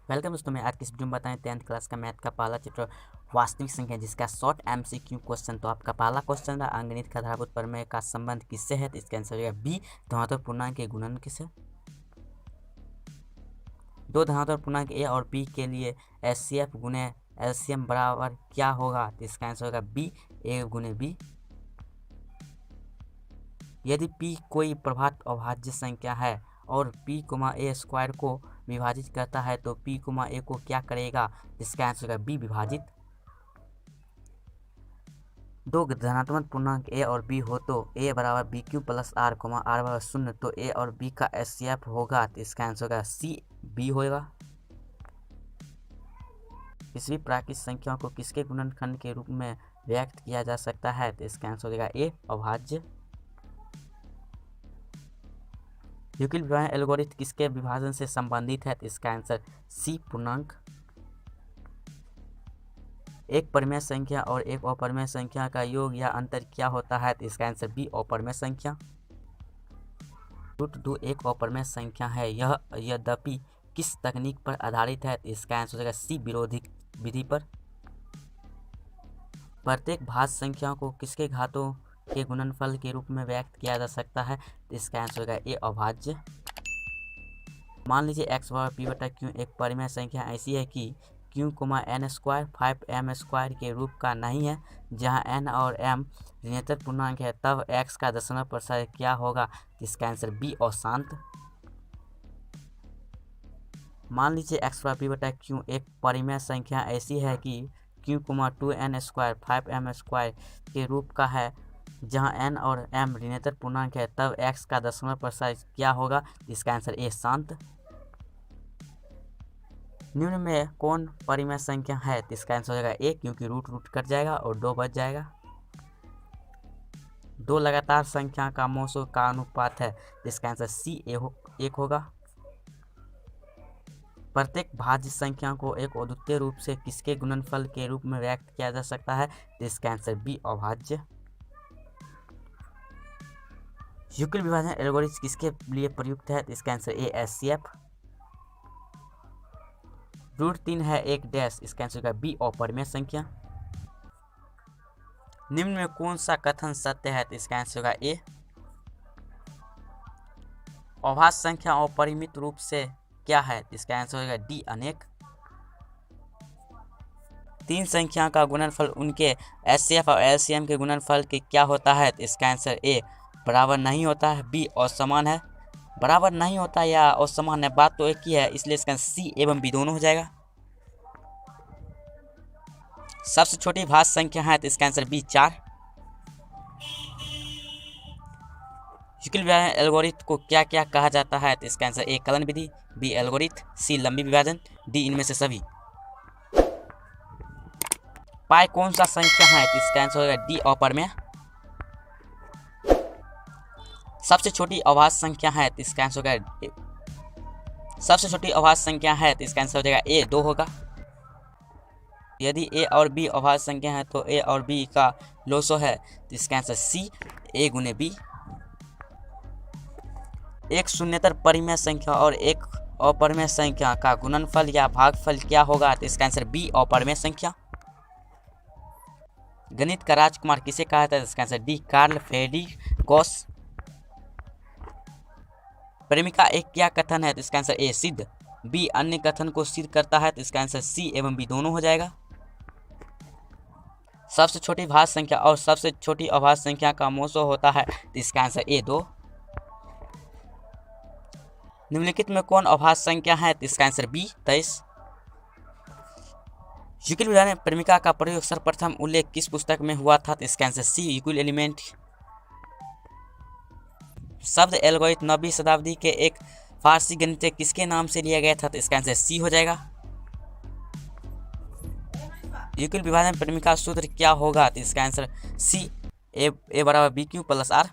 Welcome दोस्तों, मैं आज की इस वीडियो में बताएं 10th क्लास का मैथ का पहला चैप्टर वास्तविक संख्या जिसका शॉर्ट एमसीक्यू क्वेश्चन। तो आपका पहला क्वेश्चन था अंगणित का आधारभूत प्रमेय का संबंध किससे है। तो इसका आंसर हो जाएगा बी, धनात्मक पूर्णांक के गुणन से। दो धनात्मक पूर्णांक ए और बी के लिए एचसीएफ गुणे एलसीएम बराबर क्या होगा। तो इसका आंसर होगा बी, ए गुणे बी। यदि p कोई प्रभात अभाज्य संख्या है और p, a स्क्वायर को विभाजित करता है तो p, a को क्या करेगा। इसका आंसर होगा b, विभाजित। दो धनात्मक पूर्णांक a और b हो तो a बराबर b q plus r, r बराबर 0 तो a और b का एचसीएफ होगा। तो इसका आंसर होगा सी, बी होगा। किसी प्राकृतिक संख्या को किसके गुणनखंड के रूप में व्यक्त किया जा सकता है। तो इसका आंसर हो जाएगा ए, अभाज्य। यूक्लिड विभाजन एल्गोरिथ्म किसके विभाजन से संबंधित है। तो इसका आंसर सी, पूर्णांक। एक परिमेय संख्या और एक अपरिमेय संख्या का योग या अंतर क्या होता है। तो इसका आंसर बी, अपरिमेय संख्या। √2 एक अपरिमेय संख्या है, यह यद्यपि किस तकनीक पर आधारित है। तो इसका आंसर हो जाएगा सी, विरोधी विधि पर। प्रत्येक भाज्य संख्या को किसके घातों के गुणनफल के रूप में व्यक्त किया जा सकता है। तो इसका आंसर होगा ए, अभाज्य। मान लीजिए x बराबर p बटा q एक परिमेय संख्या ऐसी है कि q, n square 5m square के रूप का नहीं है। जहां n और m ऋणात्मक पूर्णांक है तब x का दशमलव प्रतिशत क्या होगा। इसका आंसर बी, अशांत। मान लीजिए x बराबर p बटा q एक परिमेय संख्या ऐसी है कि q, 2n square 5m square के रूप का है। जहां n और m ऋणात्मक पूर्णांक है तब x का दशमलव प्रतिशत क्या होगा। इसका आंसर ए, शांत। निम्न में कौन परिमेय संख्या है। तो इसका आंसर हो जाएगा ए, क्योंकि रूट कट जाएगा और 2 बच जाएगा। दो लगातार संख्या का मोसो का अनुपात है। इसका आंसर सी, एक होगा। प्रत्येक भाज्य संख्या को एक अद्वितीय रूप से किसके गुणनफल के रूप में व्यक्त किया जा सकता है। तो इसका आंसर बी, अभाज्य। यूक्लिड विभाजन एल्गोरिथ्म किसके लिए प्रयुक्त है। तो इसका आंसर ए, एचसीएफ। √3 है एक डैश, इसका आंसर होगा बी, अपरिमेय संख्या। निम्न में कौन सा कथन सत्य है। तो इसका आंसर होगा ए, अभाज्य संख्या अपरिमित रूप से क्या है। तो इसका आंसर होगा डी, अनेक। तीन संख्या का गुणनफल उनके एचसीएफ और एलसीएम के गुणनफल के क्या होता है। तो इसका आंसर ए, बराबर नहीं होता है। बी, असमान है। बराबर नहीं होता या असमान है, बात तो एक ही है, इसलिए इसका सी एवं बी दोनों हो जाएगा। सबसे छोटी भाज्य संख्या है। तो इसका आंसर बी, 4। यूक्लिड विभाजन एल्गोरिथ्म को क्या क्या कहा जाता है। तो इसका आंसर ए, कलन विधि, बी, एल्गोरिथ्म, सी, लंबी विभाजन, डी, इनमें से सभी। पाई कौन सा संख्या है। तो इसका आंसर होगा डी, अपरिमेय। सबसे छोटी अभाज्य संख्या है। तो इसका आंसर होगा सबसे छोटी अभाज्य संख्या है। तो इसका आंसर हो जाएगा ए, 2 होगा। यदि ए और बी अभाज्य संख्या है तो ए और बी का लोसो है। तो इसका आंसर सी, ए गुने बी। एक शून्येतर परिमेय संख्या और एक अपरिमेय संख्या का गुणनफल या भागफल क्या होगा। तो इसका आंसर बी, अपरिमेय संख्या। गणित का राजकुमार किसे कहा था। इसका answer D, Karl Frederick Gauss. प्रेमिका एक क्या कथन है। तो इसका आंसर ए, सिद्ध। बी, अन्य कथन को सिद्ध करता है। तो इसका आंसर सी एवं बी दोनों हो जाएगा। सबसे छोटी भाज्य संख्या और सबसे छोटी अभाज्य संख्या का मोसो होता है। तो इसका आंसर ए, 2। निम्नलिखित में कौन अभाज्य संख्या है। तो इसका आंसर बी, 23। यूक्लिड विभाजन प्रेमिका का प्रयोग सर्वप्रथम उल्लेख किस पुस्तक में हुआ था। तो इसका आंसर सी, यूक्लिड एलिमेंट। शब्द एल्गोरिथ्म 9वीं शताब्दी के एक फारसी गणितज्ञ किसके नाम से लिया गया था। तो इसका आंसर सी हो जाएगा। यूक्लिड विभाजन प्रेमिका सूत्र क्या होगा। तो इसका आंसर सी, ए बराबर बी क्यू प्लस आर।